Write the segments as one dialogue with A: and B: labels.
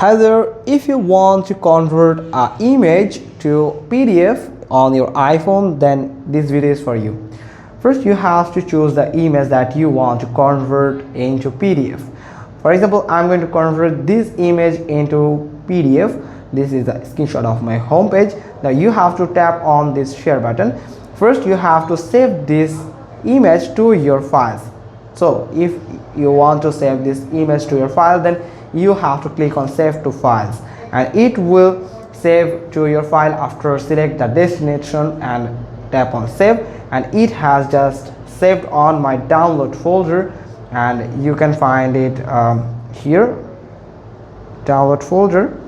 A: Hi there, if you want to convert an image to PDF on your iPhone, then this video is for you. First, you have to choose the image that you want to convert into PDF. For example, I'm going to convert this image into PDF. This is a screenshot of my homepage. Now you have to tap on this share button. First, you have to save this image to your files. So if you want to save this image to your file, then you have to click on save to files, and it will save to your file. After select the destination and tap on save, and it has just saved on my download folder, and you can find it here, download folder.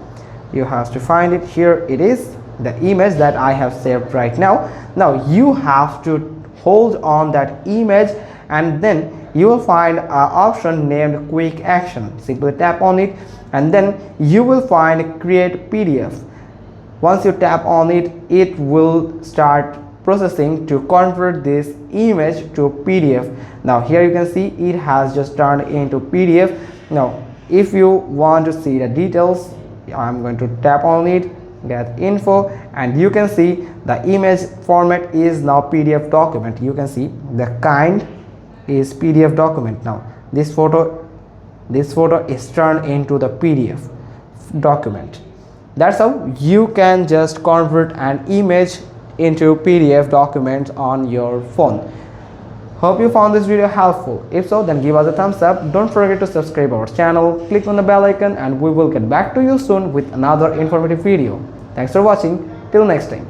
A: You have to find it here. It is the image that I have saved right now. Now you have to hold on that image, and then you will find an option named quick action. Simply tap on it, and then you will find create PDF. Once you tap on it, it will start processing to convert this image to PDF. Now here you can see it has just turned into PDF. Now if you want to see the details, I'm going to tap on it, get info, and you can see the image format is now PDF document. You can see the kind is PDF document. Now this photo is turned into the PDF document. That's how you can just convert an image into PDF document on your phone. Hope you found this video helpful. If so, then give us a thumbs up. Don't forget to subscribe our channel, click on the bell icon, and we will get back to you soon with another informative video. Thanks for watching. Till next time.